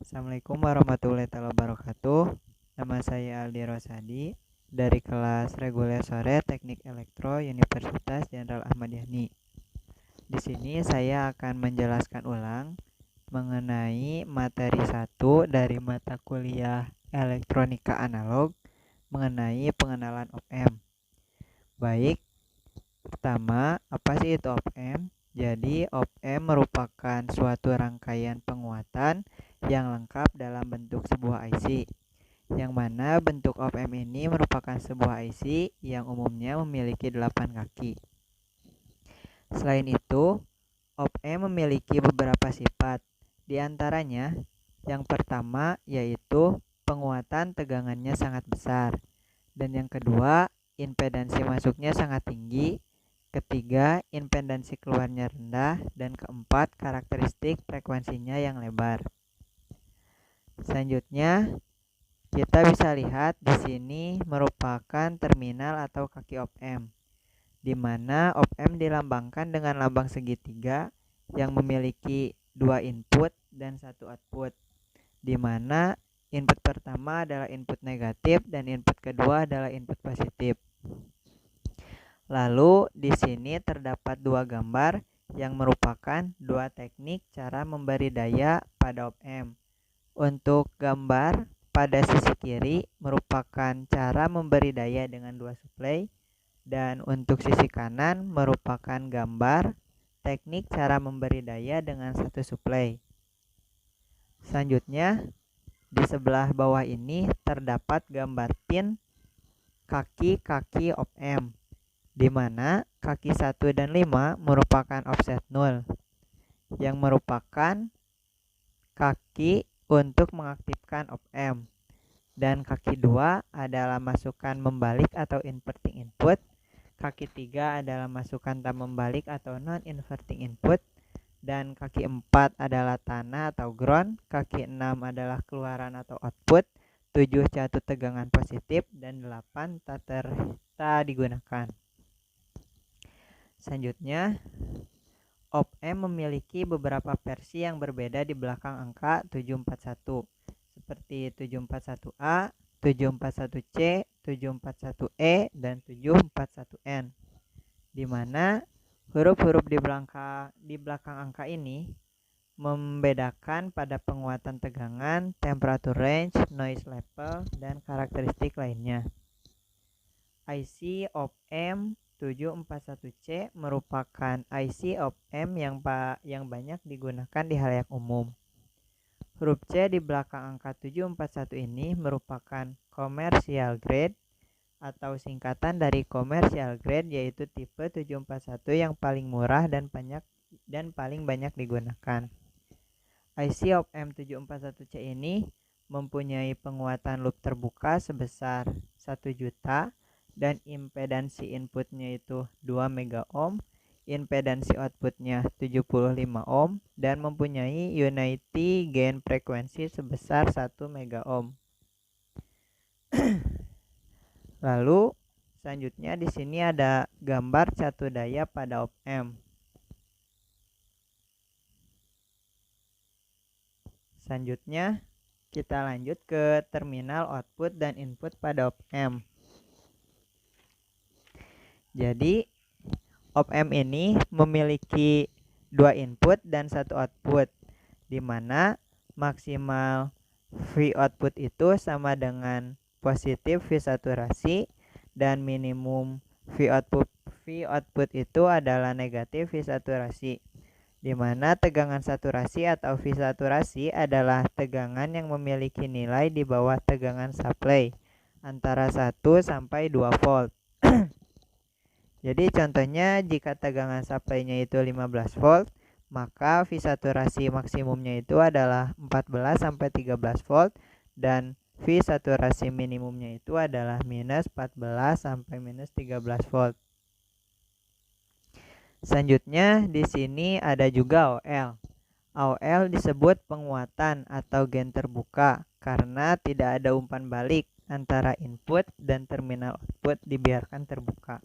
Assalamualaikum warahmatullahi wabarakatuh. Nama saya Aldi Rosadi dari kelas reguler sore Teknik Elektro Universitas Jenderal Ahmad Yani. Di sini saya akan menjelaskan ulang mengenai materi 1 dari mata kuliah Elektronika Analog mengenai pengenalan op-amp. Baik, pertama, apa sih itu op-amp? Jadi, op-amp merupakan suatu rangkaian penguatan yang lengkap dalam bentuk sebuah IC, yang mana bentuk op-amp ini merupakan sebuah IC yang umumnya memiliki 8 kaki. Selain itu, op-amp memiliki beberapa sifat. Di antaranya, yang pertama yaitu penguatan tegangannya sangat besar, dan yang kedua, impedansi masuknya sangat tinggi. Ketiga, impedansi keluarnya rendah, dan keempat, karakteristik frekuensinya yang lebar. Selanjutnya, kita bisa lihat di sini merupakan terminal atau kaki op-amp, di mana op-amp dilambangkan dengan lambang segitiga yang memiliki dua input dan satu output, di mana input pertama adalah input negatif dan input kedua adalah input positif. Lalu di sini terdapat dua gambar yang merupakan dua teknik cara memberi daya pada op-amp. Untuk gambar pada sisi kiri merupakan cara memberi daya dengan dua suplai, dan untuk sisi kanan merupakan gambar teknik cara memberi daya dengan satu suplai. Selanjutnya, di sebelah bawah ini terdapat gambar pin kaki-kaki op-amp, di mana kaki 1 dan 5 merupakan offset 0, yang merupakan kaki untuk mengaktifkan op-amp, dan kaki 2 adalah masukan membalik atau inverting input, kaki 3 adalah masukan tak membalik atau non-inverting input, dan kaki 4 adalah tanah atau ground, kaki 6 adalah keluaran atau output, 7 jatuh tegangan positif, dan 8 tak digunakan. Selanjutnya, op-amp memiliki beberapa versi yang berbeda di belakang angka 741, seperti 741A, 741C, 741E, dan 741N, di mana huruf-huruf di belakang angka ini membedakan pada penguatan tegangan, temperature range, noise level, dan karakteristik lainnya. IC op-amp 741C merupakan IC op-amp yang banyak digunakan di halayak umum. Huruf C di belakang angka 741 ini merupakan commercial grade atau singkatan dari commercial grade, yaitu tipe 741 yang paling murah dan paling banyak digunakan. IC op-amp 741C ini mempunyai penguatan loop terbuka sebesar 1 juta, dan impedansi inputnya itu 2 mega ohm, impedansi outputnya 75 ohm, dan mempunyai unity gain frekuensi sebesar 1 mega ohm. Lalu selanjutnya di sini ada gambar catu daya pada op-amp. Selanjutnya kita lanjut ke terminal output dan input pada op-amp. Jadi op-amp ini memiliki dua input dan satu output, di mana maksimal V output itu sama dengan positif V saturasi, dan minimum V output itu adalah negatif V saturasi, di mana tegangan saturasi atau V saturasi adalah tegangan yang memiliki nilai di bawah tegangan supply antara 1 sampai 2 volt. Jadi contohnya jika tegangan supply-nya itu 15 volt, maka V saturasi maksimumnya itu adalah 14 sampai 13 volt, dan V saturasi minimumnya itu adalah minus 14 sampai minus 13 volt. Selanjutnya di sini ada juga AOL. AOL disebut penguatan atau gain terbuka karena tidak ada umpan balik antara input dan terminal output, dibiarkan terbuka.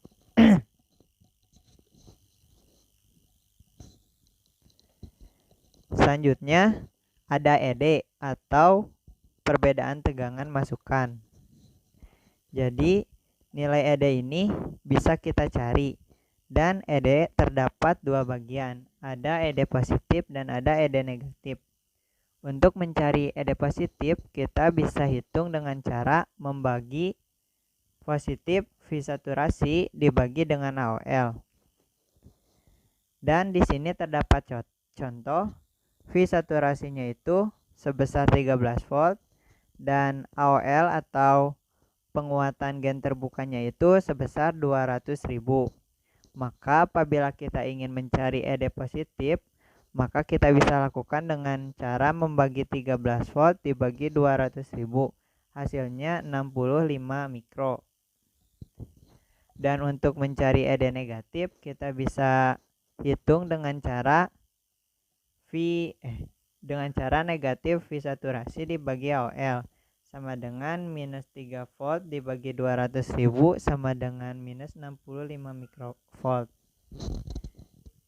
Selanjutnya ada ED atau perbedaan tegangan masukan. Jadi nilai ED ini bisa kita cari, dan ED terdapat dua bagian, ada ED positif dan ada ED negatif. Untuk mencari ED positif, kita bisa hitung dengan cara membagi positif V saturasi dibagi dengan AOL. Dan di sini terdapat contoh V saturasinya itu sebesar 13 volt dan AOL atau penguatan gen terbukanya itu sebesar 200.000. Maka apabila kita ingin mencari ED positif, maka kita bisa lakukan dengan cara membagi 13 volt dibagi 200.000. Hasilnya 65 mikro. Dan untuk mencari ED negatif, kita bisa hitung dengan cara negatif V saturasi dibagi AOL sama dengan minus 3 volt dibagi 200.000 sama dengan minus 65 mikrovolt.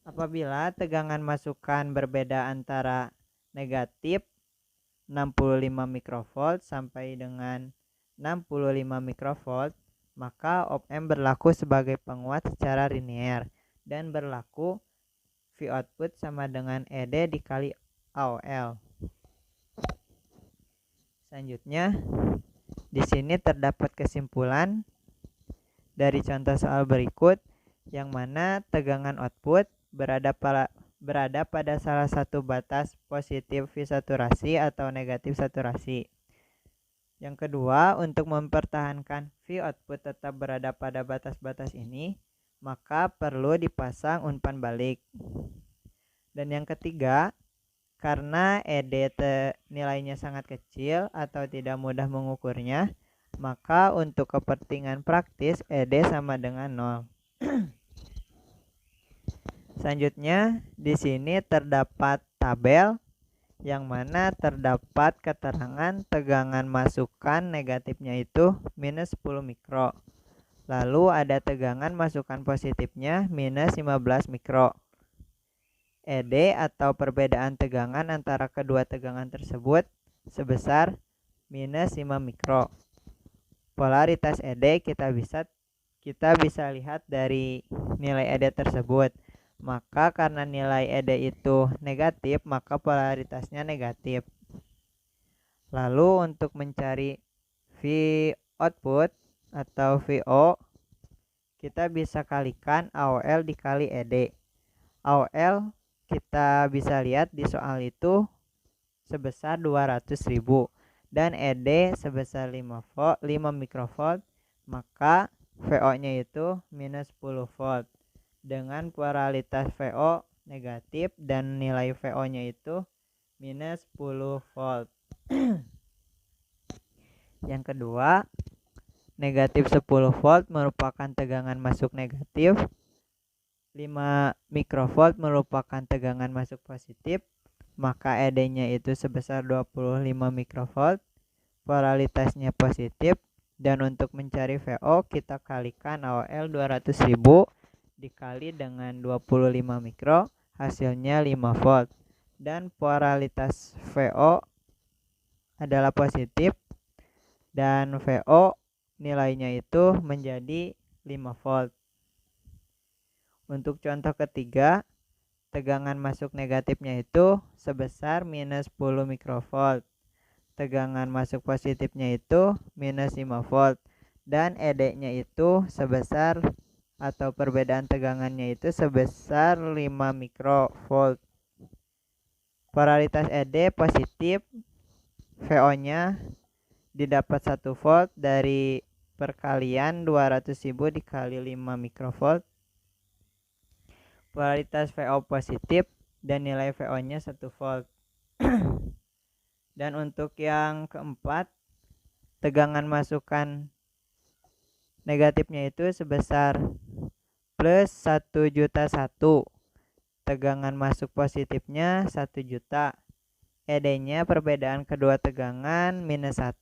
Apabila tegangan masukan berbeda antara negatif 65 mikrovolt sampai dengan 65 mikrovolt, maka op-amp berlaku sebagai penguat secara linear dan berlaku V output sama dengan ED dikali AOL. Selanjutnya, di sini terdapat kesimpulan dari contoh soal berikut, yang mana tegangan output berada pada salah satu batas positif V saturasi atau negatif saturasi. Yang kedua, untuk mempertahankan V output tetap berada pada batas-batas ini, maka perlu dipasang umpan balik. Dan yang ketiga, karena ED nilainya sangat kecil atau tidak mudah mengukurnya, maka untuk kepentingan praktis ED sama dengan 0. Selanjutnya, di sini terdapat tabel yang mana terdapat keterangan tegangan masukan negatifnya itu minus 10 mikro. Lalu ada tegangan masukan positifnya minus 15 mikro. ED atau perbedaan tegangan antara kedua tegangan tersebut sebesar minus 5 mikro. Polaritas ED kita bisa lihat dari nilai ED tersebut. Maka karena nilai ED itu negatif, maka polaritasnya negatif. Lalu untuk mencari V output atau VO, kita bisa kalikan AOL dikali ED. AOL kita bisa lihat di soal itu sebesar 200.000 dan ED sebesar 5 mikrovolt, maka VO-nya itu minus 10 volt dengan polaritas VO negatif dan nilai VO-nya itu minus 10 volt. Yang kedua, negatif 10 volt merupakan tegangan masuk negatif, 5 mikrovolt merupakan tegangan masuk positif, maka ED-nya itu sebesar 25 mikrovolt, polaritasnya positif, dan untuk mencari VO kita kalikan AOL 200.000 dikali dengan 25 mikro, hasilnya 5 volt, dan polaritas VO adalah positif dan VO nilainya itu menjadi 5 volt. Untuk contoh ketiga, tegangan masuk negatifnya itu sebesar minus 10 mikrovolt. Tegangan masuk positifnya itu minus 5 volt. Dan ED-nya itu sebesar atau perbedaan tegangannya itu sebesar 5 mikrovolt. Polaritas ED positif, VO-nya didapat 1 volt dari perkalian 200.000 dikali 5 mikrovolt. Polaritas VO positif dan nilai VO-nya 1 volt. Dan untuk yang keempat, tegangan masukan negatifnya itu sebesar plus 1.000.001. Tegangan masuk positifnya 1 juta. ED-nya perbedaan kedua tegangan minus 1,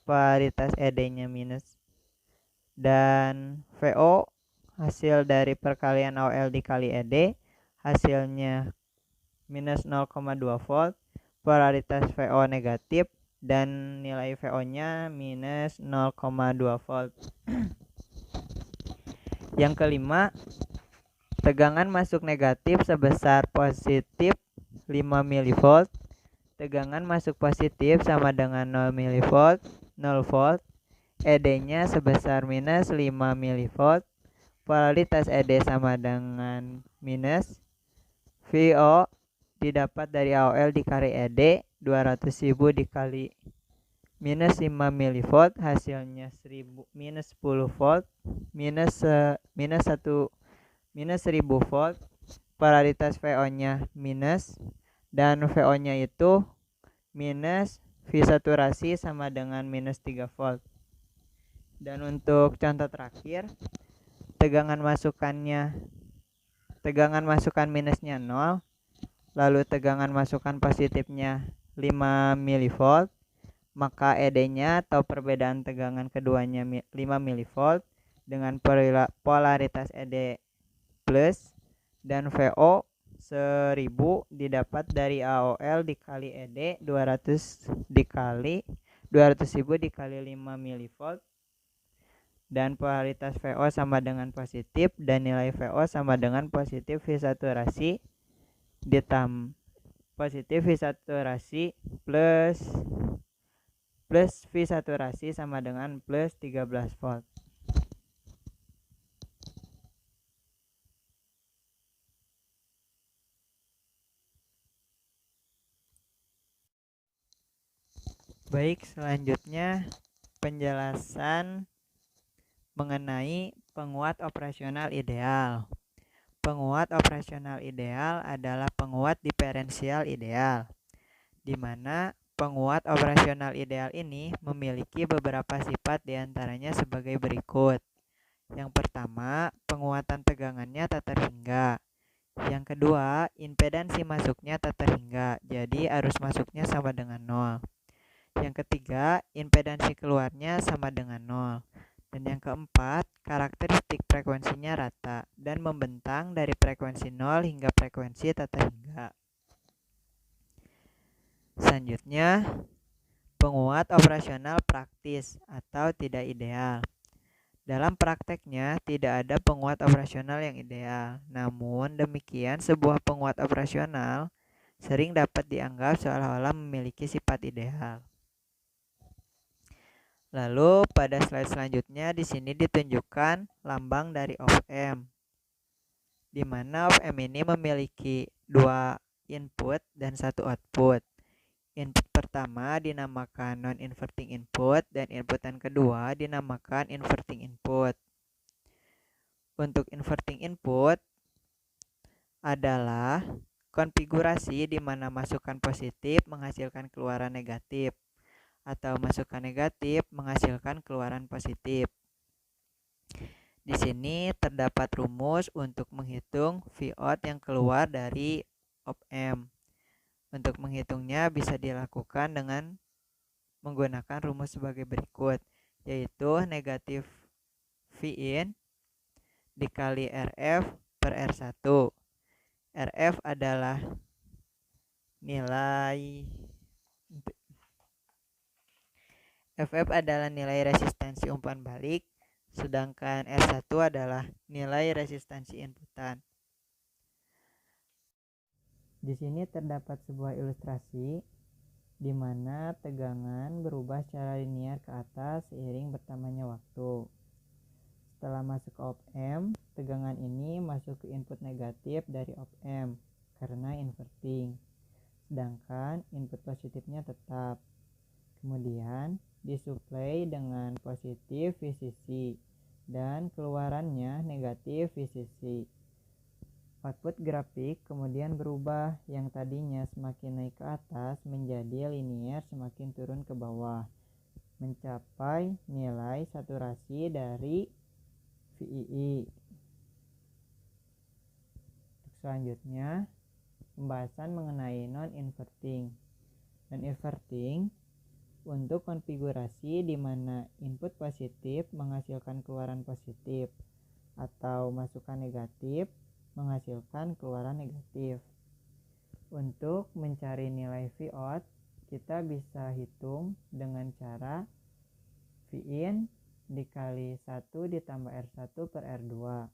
polaritas ED-nya minus. Dan VO hasil dari perkalian AOL dikali ED hasilnya minus 0,2 volt. polaritas VO negatif dan nilai VO-nya minus 0,2 volt. Yang kelima, tegangan masuk negatif sebesar positif 5 mV. Tegangan masuk positif sama dengan 0 mV, 0 volt. ED-nya sebesar minus 5 mV. Polaritas ED sama dengan minus. VO didapat dari AOL dikali ED 200.000 dikali minus 5 mV, hasilnya 1000 minus 10 volt minus 1000 volt. Polaritas VO-nya minus dan VO-nya itu minus, V saturasi sama dengan minus 3 volt. Dan untuk contoh terakhir, tegangan masukan minusnya 0, lalu tegangan masukan positifnya 5 mV, maka ED-nya atau perbedaan tegangan keduanya 5 mV dengan polaritas ED plus dan VO 1000 didapat dari AOL dikali ED 200.000 dikali 5 mV, dan polaritas VO sama dengan positif dan nilai VO sama dengan positif V saturasi positif V saturasi plus V saturasi sama dengan plus 13 volt. Baik, selanjutnya penjelasan mengenai penguat operasional ideal. Penguat operasional ideal adalah penguat diferensial ideal, di mana penguat operasional ideal ini memiliki beberapa sifat, diantaranya sebagai berikut. Yang pertama, penguatan tegangannya tak terhingga. Yang kedua, impedansi masuknya tak terhingga, jadi arus masuknya sama dengan 0. Yang ketiga, impedansi keluarnya sama dengan 0. Dan yang keempat, karakteristik frekuensinya rata dan membentang dari frekuensi 0 hingga frekuensi tak terhingga. Selanjutnya, penguat operasional praktis atau tidak ideal. Dalam prakteknya, tidak ada penguat operasional yang ideal. Namun demikian, sebuah penguat operasional sering dapat dianggap seolah-olah memiliki sifat ideal. Lalu pada slide selanjutnya di sini ditunjukkan lambang dari op-amp, di mana op-amp ini memiliki 2 input dan 1 output. Input pertama dinamakan non-inverting input dan inputan kedua dinamakan inverting input. Untuk inverting input adalah konfigurasi di mana masukan positif menghasilkan keluaran negatif atau masukan negatif menghasilkan keluaran positif. Di sini terdapat rumus untuk menghitung Vout yang keluar dari op-amp. Untuk menghitungnya bisa dilakukan dengan menggunakan rumus sebagai berikut, yaitu negatif Vin dikali Rf per R1. Rf adalah nilai FF adalah nilai resistansi umpan balik, sedangkan R1 adalah nilai resistansi inputan. Di sini terdapat sebuah ilustrasi di mana tegangan berubah secara linear ke atas seiring bertambahnya waktu. Setelah masuk ke op-amp, tegangan ini masuk ke input negatif dari op-amp karena inverting, sedangkan input positifnya tetap. Kemudian disuplai dengan positif VCC dan keluarannya negatif VCC. Output grafik kemudian berubah, yang tadinya semakin naik ke atas menjadi linear semakin turun ke bawah, mencapai nilai saturasi dari VII. Selanjutnya, pembahasan mengenai non-inverting. Non-inverting untuk konfigurasi di mana input positif menghasilkan keluaran positif atau masukan negatif menghasilkan keluaran negatif. Untuk mencari nilai Vout, kita bisa hitung dengan cara Vin dikali 1 ditambah R1 per R2.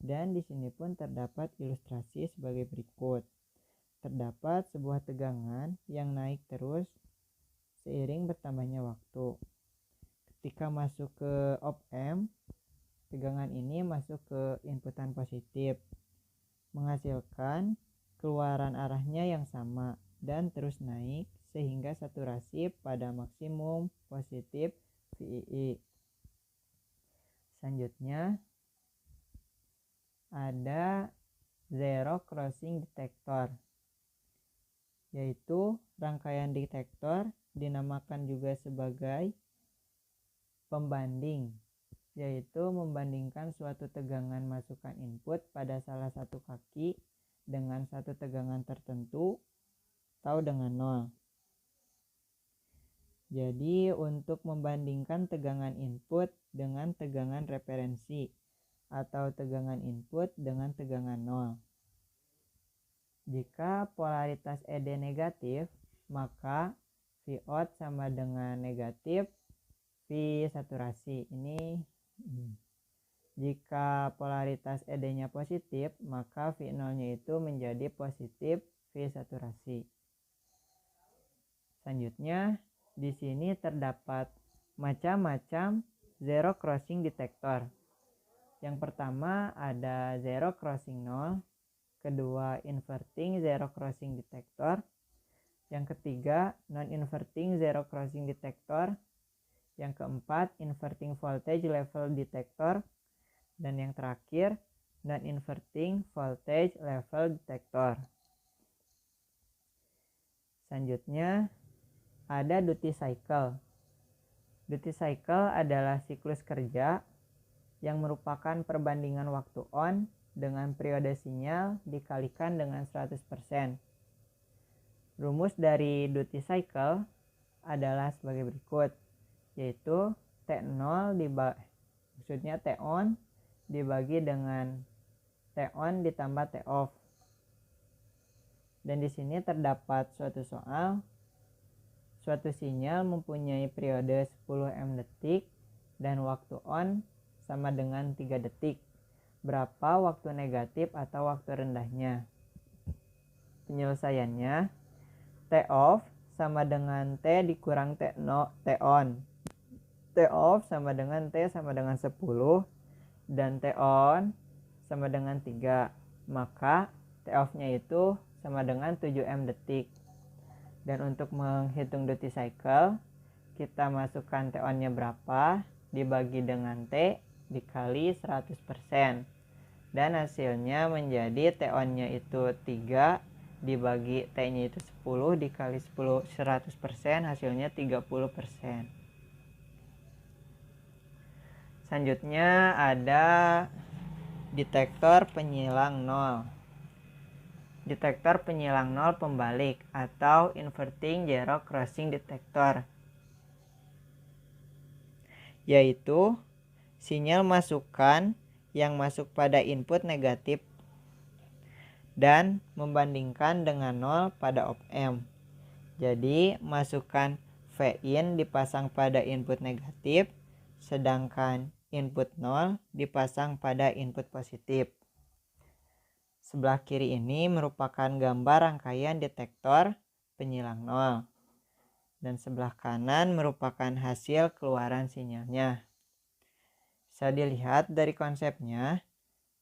Dan di sini pun terdapat ilustrasi sebagai berikut. Terdapat sebuah tegangan yang naik terus seiring bertambahnya waktu. Ketika masuk ke op-amp, tegangan ini masuk ke inputan positif, menghasilkan keluaran arahnya yang sama dan terus naik sehingga saturasi pada maksimum positif VII. Selanjutnya ada zero crossing detector, yaitu rangkaian detektor dinamakan juga sebagai pembanding, yaitu membandingkan suatu tegangan masukan input pada salah satu kaki dengan satu tegangan tertentu atau dengan nol. Jadi untuk membandingkan tegangan input dengan tegangan referensi atau tegangan input dengan tegangan nol. Jika polaritas ED negatif, maka Vout sama dengan negatif V saturasi. Jika polaritas ED-nya positif, maka V0-nya itu menjadi positif V saturasi. Selanjutnya, di sini terdapat macam-macam zero crossing detector. Yang pertama ada zero crossing nol, kedua inverting zero crossing detector, yang ketiga non-inverting zero crossing detector, yang keempat inverting voltage level detector, dan yang terakhir non-inverting voltage level detector. Selanjutnya ada duty cycle. Duty cycle adalah siklus kerja yang merupakan perbandingan waktu on dengan periode sinyal dikalikan dengan 100%. Rumus dari duty cycle adalah sebagai berikut, yaitu T0 maksudnya T on dibagi dengan T on ditambah T off. Dan di sini terdapat suatu soal, suatu sinyal mempunyai periode 10 detik dan waktu on sama dengan 3 detik. Berapa waktu negatif atau waktu rendahnya? Penyelesaiannya, T off sama dengan T dikurang T on. T off sama dengan T sama dengan 10 dan T on sama dengan 3. Maka T off-nya itu sama dengan 7M detik. Dan untuk menghitung duty cycle, kita masukkan T on-nya berapa dibagi dengan T dikali 100%. Dan hasilnya menjadi T on-nya itu 3 dibagi T-nya itu 10 dikali 100%, hasilnya 30%. Selanjutnya ada detektor penyilang nol. Detektor penyilang nol pembalik atau inverting zero crossing detector, yaitu sinyal masukan yang masuk pada input negatif dan membandingkan dengan nol pada op-amp. Jadi masukan Vin dipasang pada input negatif, sedangkan input nol dipasang pada input positif. Sebelah kiri ini merupakan gambar rangkaian detektor penyilang nol, dan sebelah kanan merupakan hasil keluaran sinyalnya. Bisa dilihat dari konsepnya,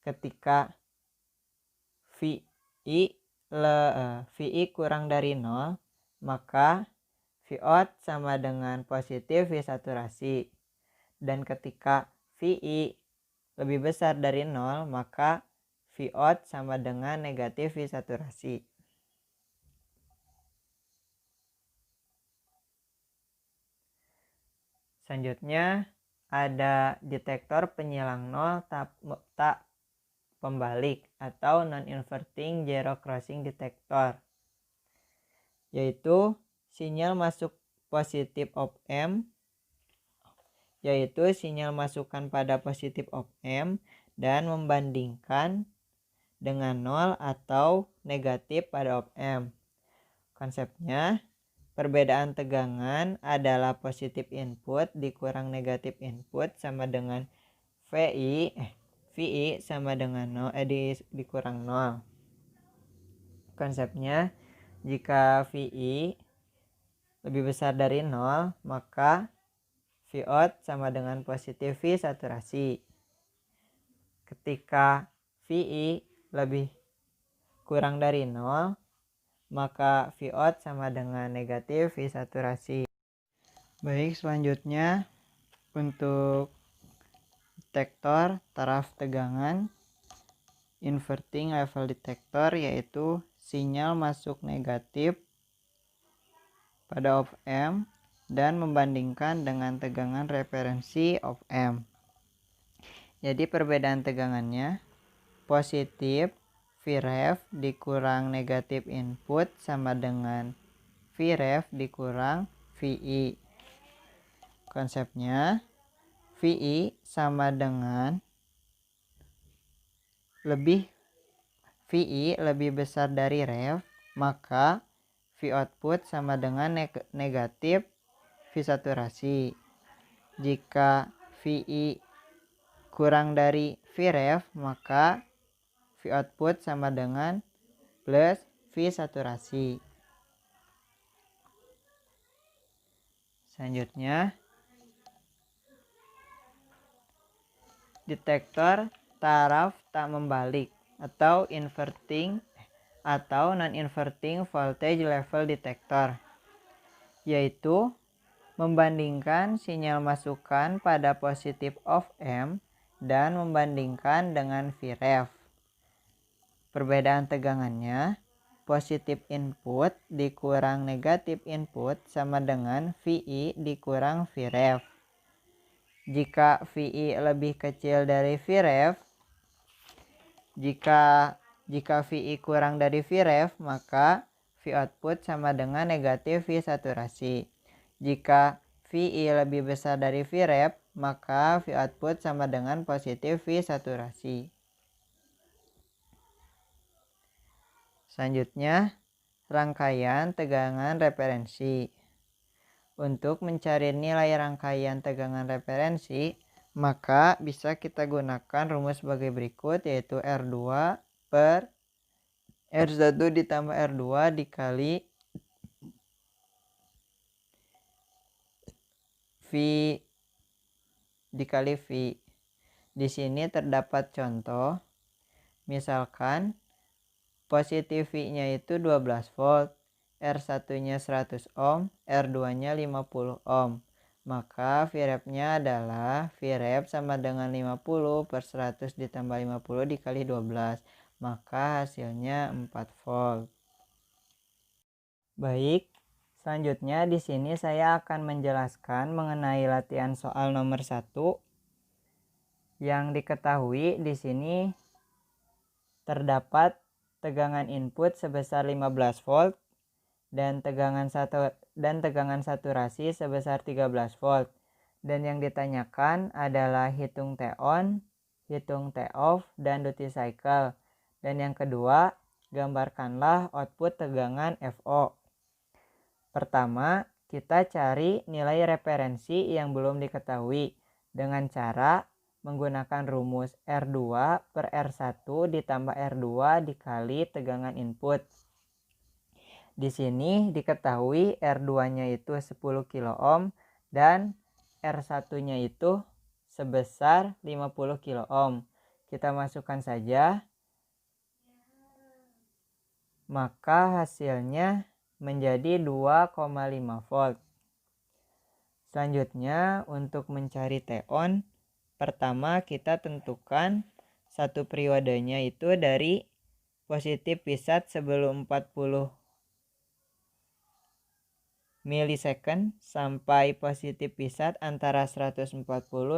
ketika VI kurang dari 0, maka Vout sama dengan positif V saturasi. Dan ketika VI lebih besar dari 0, maka Vout sama dengan negatif V saturasi. Selanjutnya ada detektor penyilang nol tak pembalik atau non-inverting zero crossing detector, yaitu sinyal masuk positif op-amp, yaitu sinyal masukan pada positif op-amp dan membandingkan dengan nol atau negatif pada op M. Konsepnya, perbedaan tegangan adalah positif input dikurang negatif input sama dengan VI sama dengan 0, dikurang 0. Konsepnya, jika VI lebih besar dari 0, maka Vout sama dengan positif V saturasi. Ketika VI lebih kurang dari 0, maka Vout sama dengan negatif V saturasi. Baik, selanjutnya untuk detektor taraf tegangan inverting level detector, yaitu sinyal masuk negatif pada op M dan membandingkan dengan tegangan referensi op M. Jadi perbedaan tegangannya positif Vref dikurang negatif input sama dengan Vref dikurang VI. Konsepnya, VI sama dengan VI lebih besar dari ref, maka V output sama dengan negatif V saturasi. Jika VI kurang dari Vref, maka V output sama dengan plus V saturasi. Selanjutnya, detektor taraf tak membalik atau inverting atau non-inverting voltage level detector, yaitu membandingkan sinyal masukan pada positif of M dan membandingkan dengan Vref. Perbedaan tegangannya, positif input dikurang negatif input sama dengan VI dikurang Vref. Jika VI lebih kecil dari Vref, jika VI kurang dari Vref, maka V output sama dengan negatif V saturasi. Jika VI lebih besar dari Vref, maka V output sama dengan positif V saturasi. Selanjutnya, rangkaian tegangan referensi. Untuk mencari nilai rangkaian tegangan referensi, maka bisa kita gunakan rumus sebagai berikut, yaitu R2 per R1 ditambah R2 dikali V dikali V. Di sini terdapat contoh, misalkan positif V-nya itu 12 volt, R1-nya 100 ohm, R2-nya 50 ohm. Maka Vref-nya adalah Vref sama dengan 50 per 100 ditambah 50 dikali 12. Maka hasilnya 4 volt. Baik, selanjutnya di sini saya akan menjelaskan mengenai latihan soal nomor 1. Yang diketahui di sini terdapat tegangan input sebesar 15 volt dan tegangan saturasi sebesar 13 volt. Dan yang ditanyakan adalah hitung T-on, hitung T-off, dan duty cycle. Dan yang kedua, gambarkanlah output tegangan FO. Pertama, kita cari nilai referensi yang belum diketahui dengan cara menggunakan rumus R2 per R1 ditambah R2 dikali tegangan input. Di sini diketahui R2-nya itu 10 kilo ohm dan R1-nya itu sebesar 50 kilo ohm. Kita masukkan saja, maka hasilnya menjadi 2,5 volt. Selanjutnya, untuk mencari T-on, pertama kita tentukan satu periodenya itu dari positif Vsat sebelum 40 milisecond sampai positif Vsat antara 140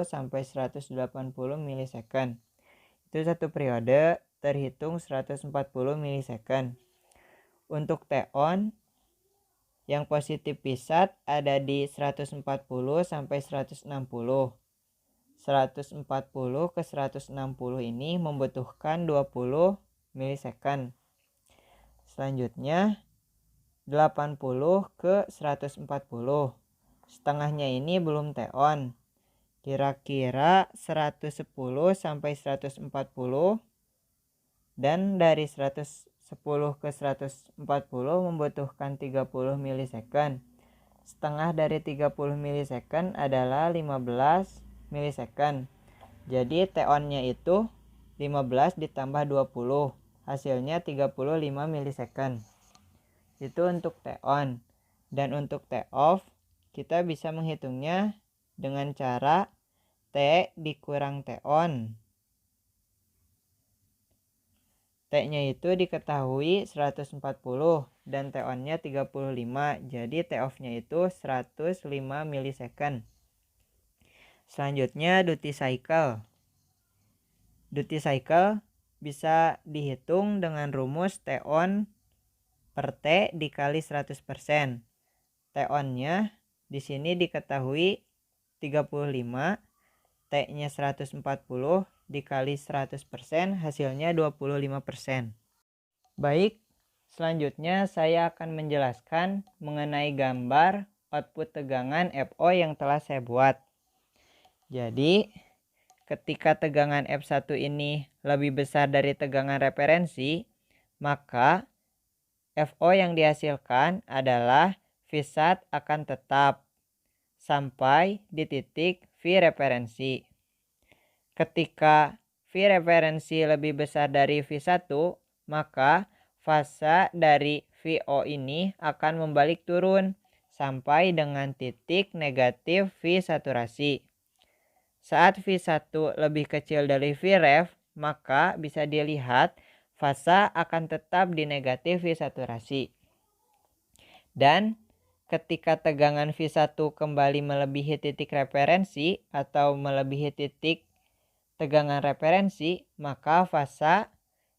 sampai 180 milisecond. Itu satu periode terhitung 140 milisecond. Untuk T-on, yang positif Vsat ada di 140 sampai 160. 140 ke 160 ini membutuhkan 20 milisecond. Selanjutnya 80 ke 140. Setengahnya ini belum teon. Kira-kira 110 sampai 140. Dan dari 110 ke 140 membutuhkan 30 milisecond. Setengah dari 30 milisecond adalah 15 milisecond. Jadi T-on-nya itu 15 ditambah 20. Hasilnya 35 milisecond. Itu untuk T-on. Dan untuk T-off kita bisa menghitungnya dengan cara T dikurang T-on. T-nya itu diketahui 140 dan T-on-nya 35. Jadi T-off-nya itu 105 milisecond. Selanjutnya duty cycle. Duty cycle bisa dihitung dengan rumus T-on per T dikali 100%. T-on-nya di sini diketahui 35, T-nya 140 dikali 100%, hasilnya 25%. Baik, selanjutnya saya akan menjelaskan mengenai gambar output tegangan FO yang telah saya buat. Jadi, ketika tegangan F1 ini lebih besar dari tegangan referensi, maka FO yang dihasilkan adalah Vsat akan tetap sampai di titik V referensi. Ketika V referensi lebih besar dari V1, maka fasa dari VO ini akan membalik turun sampai dengan titik negatif V saturasi. Saat V1 lebih kecil dari Vref, maka bisa dilihat fasa akan tetap di negatif V saturasi. Dan ketika tegangan V1 kembali melebihi titik referensi atau melebihi titik tegangan referensi, maka fasa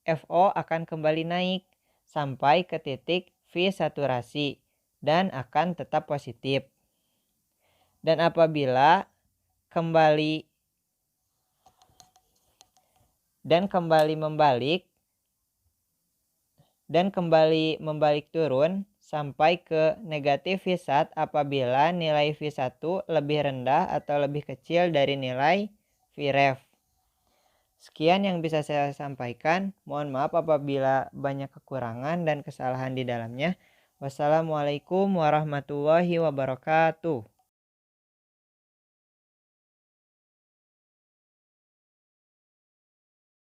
FO akan kembali naik sampai ke titik V saturasi dan akan tetap positif. Dan apabila kembali membalik turun sampai ke negatif Vsat apabila nilai V1 lebih rendah atau lebih kecil dari nilai Vref. Sekian yang bisa saya sampaikan. Mohon maaf apabila banyak kekurangan dan kesalahan di dalamnya. Wassalamualaikum warahmatullahi wabarakatuh.